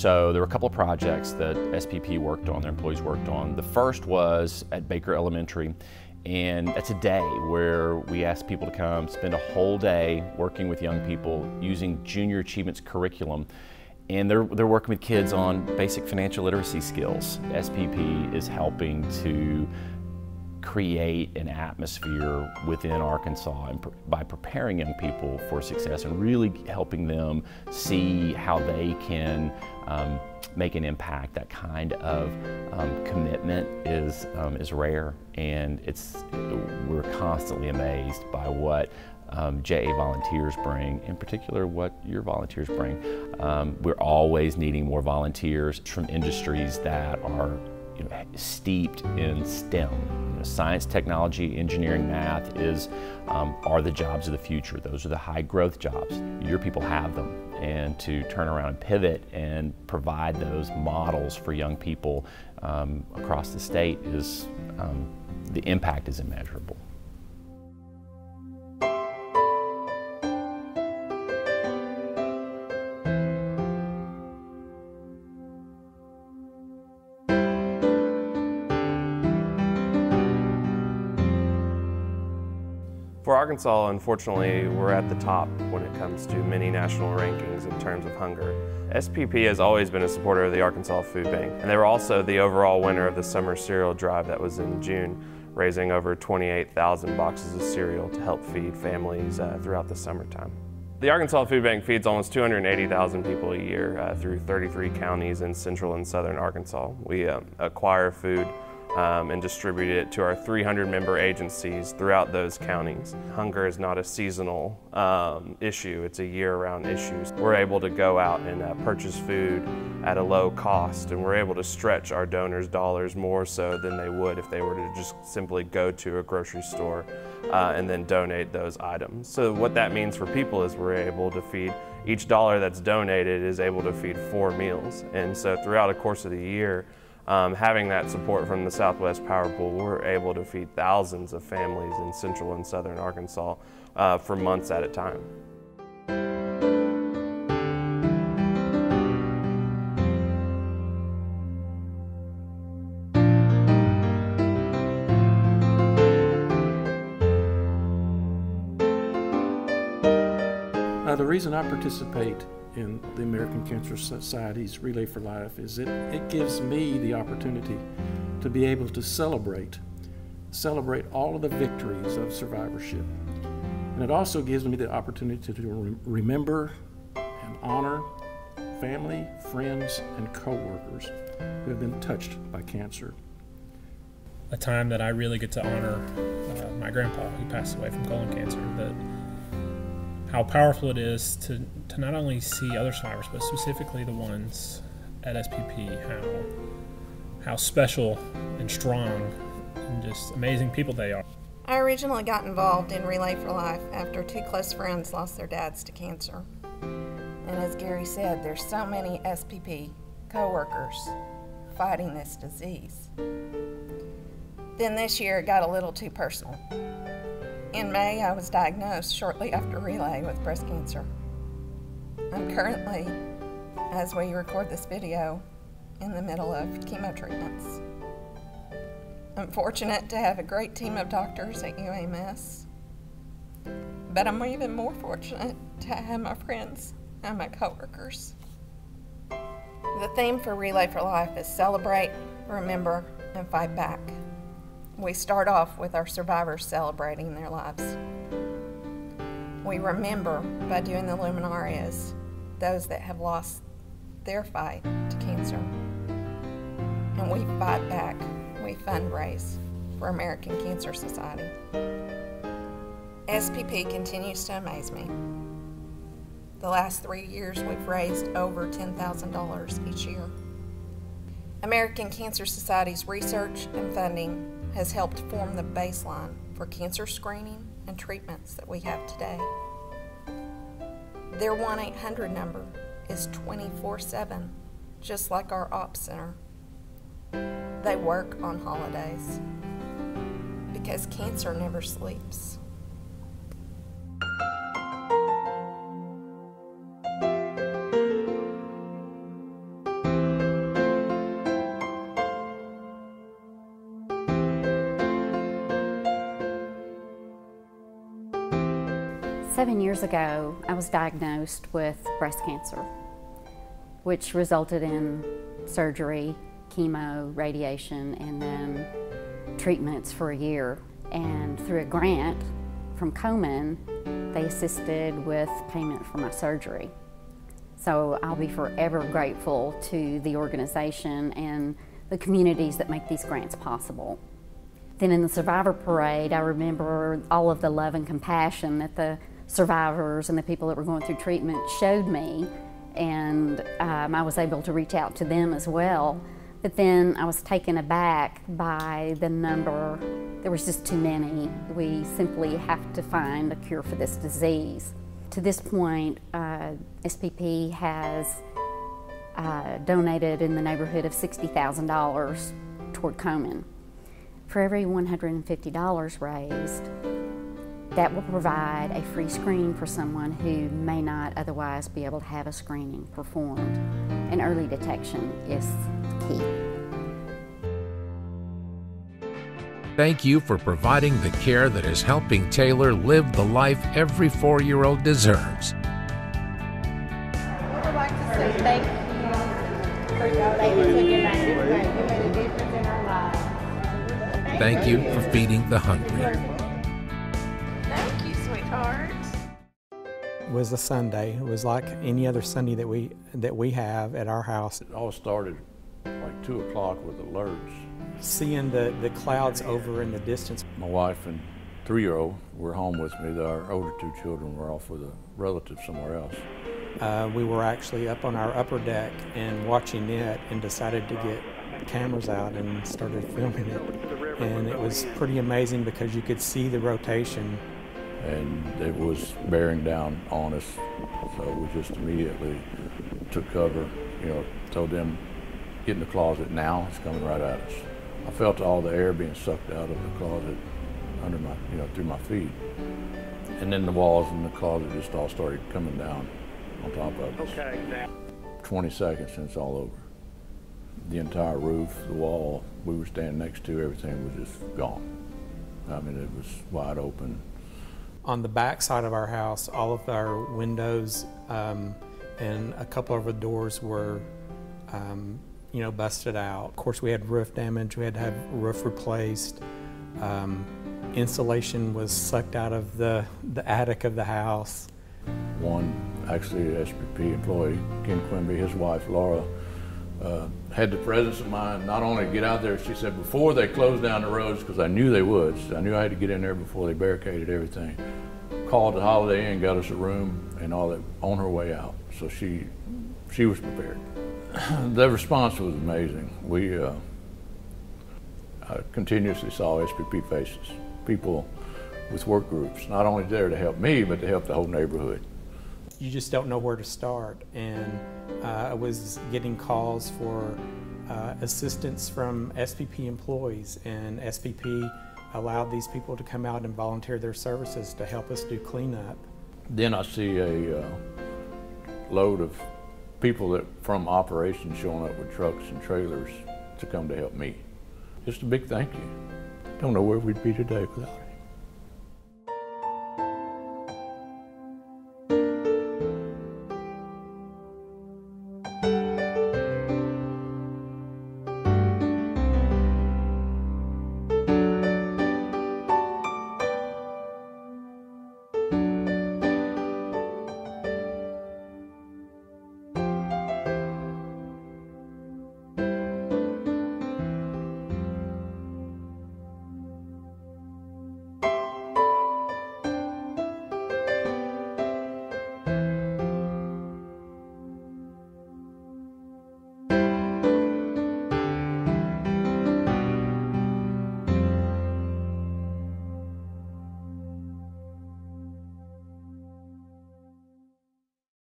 So there were a couple of projects that SPP worked on, their employees worked on. The first was at Baker Elementary, and that's a day where we asked people to come spend a whole day working with young people using Junior Achievements curriculum. And they're working with kids on basic financial literacy skills. SPP is helping to create an atmosphere within Arkansas and by preparing young people for success and really helping them see how they can make an impact. That kind of commitment is rare, and we're constantly amazed by what JA volunteers bring, in particular what your volunteers bring. We're always needing more volunteers from industries that are steeped in STEM. Science, technology, engineering, math are the jobs of the future. Those are the high growth jobs. Your people have them, and to turn around and pivot and provide those models for young people across the state the impact is immeasurable. For Arkansas, unfortunately, we're at the top when it comes to many national rankings in terms of hunger. SPP has always been a supporter of the Arkansas Food Bank, and they were also the overall winner of the summer cereal drive that was in June, raising over 28,000 boxes of cereal to help feed families throughout the summertime. The Arkansas Food Bank feeds almost 280,000 people a year through 33 counties in central and southern Arkansas. We acquire food and distribute it to our 300 member agencies throughout those counties. Hunger is not a seasonal issue, it's a year-round issue. We're able to go out and purchase food at a low cost, and we're able to stretch our donors' dollars more so than they would if they were to just simply go to a grocery store and then donate those items. So what that means for people is we're able to feed, each dollar that's donated is able to feed 4 meals. And so throughout the course of the year, having that support from the Southwest Power Pool, we're able to feed thousands of families in central and southern Arkansas for months at a time. The reason I participate in the American Cancer Society's Relay for Life is it gives me the opportunity to be able to celebrate all of the victories of survivorship. And it also gives me the opportunity to remember and honor family, friends, and co-workers who have been touched by cancer. A time that I really get to honor my grandpa who passed away from colon cancer. How powerful it is to not only see other survivors, but specifically the ones at SPP, how special and strong and just amazing people they are. I originally got involved in Relay for Life after 2 close friends lost their dads to cancer. And as Gary said, there's so many SPP co-workers fighting this disease. Then this year it got a little too personal. In May, I was diagnosed shortly after Relay with breast cancer. I'm currently, as we record this video, in the middle of chemo treatments. I'm fortunate to have a great team of doctors at UAMS, but I'm even more fortunate to have my friends and my coworkers. The theme for Relay for Life is celebrate, remember, and fight back. We start off with our survivors celebrating their lives. We remember by doing the luminarias, those that have lost their fight to cancer. And we fight back, we fundraise for American Cancer Society. SPP continues to amaze me. The last 3 years we've raised over $10,000 each year. American Cancer Society's research and funding has helped form the baseline for cancer screening and treatments that we have today. Their 1-800 number is 24/7, just like our ops center. They work on holidays because cancer never sleeps. 7 years ago, I was diagnosed with breast cancer, which resulted in surgery, chemo, radiation, and then treatments for a year. And through a grant from Komen, they assisted with payment for my surgery. So I'll be forever grateful to the organization and the communities that make these grants possible. Then in the Survivor Parade, I remember all of the love and compassion that the survivors and the people that were going through treatment showed me, and I was able to reach out to them as well. But then I was taken aback by the number. There was just too many. We simply have to find a cure for this disease. To this point, SPP has donated in the neighborhood of $60,000 toward Komen. For every $150 raised, that will provide a free screening for someone who may not otherwise be able to have a screening performed. And early detection is key. Thank you for providing the care that is helping Taylor live the life every 4-year-old deserves. I would like to say thank you for donating to United Way. You made a difference in our lives. Thank you for feeding the hungry. Thank you, sweetheart. It was a Sunday. It was like any other Sunday that we have at our house. It all started like 2 o'clock with alerts. Seeing the clouds over in the distance. My wife and 3-year-old were home with me. Our older 2 children were off with a relative somewhere else. We were actually up on our upper deck and watching it, and decided to get cameras out and started filming it. And it was pretty amazing because you could see the rotation. And it was bearing down on us, so we just immediately took cover, told them, get in the closet now, it's coming right at us. I felt all the air being sucked out of the closet under my, through my feet. And then the walls in the closet just all started coming down on top of us. Okay. 20 seconds and it's all over. The entire roof, the wall we were standing next to, everything was just gone. I mean, it was wide open. On the back side of our house, all of our windows and a couple of the doors were busted out. Of course, we had roof damage. We had to have roof replaced. Insulation was sucked out of the attic of the house. One, actually, SPP employee, Ken Quimby, his wife, Laura, had the presence of mind not only to get out there, she said, before they closed down the roads, because I knew they would, I knew I had to get in there before they barricaded everything, called the Holiday Inn, got us a room and all that on her way out. So she was prepared. The response was amazing. We continuously saw SPP faces, people with work groups, not only there to help me, but to help the whole neighborhood. You just don't know where to start, and I was getting calls for assistance from SPP employees, and SPP allowed these people to come out and volunteer their services to help us do cleanup. Then I see a load of people from operations showing up with trucks and trailers to come to help me. Just a big thank you. Don't know where we'd be today without it.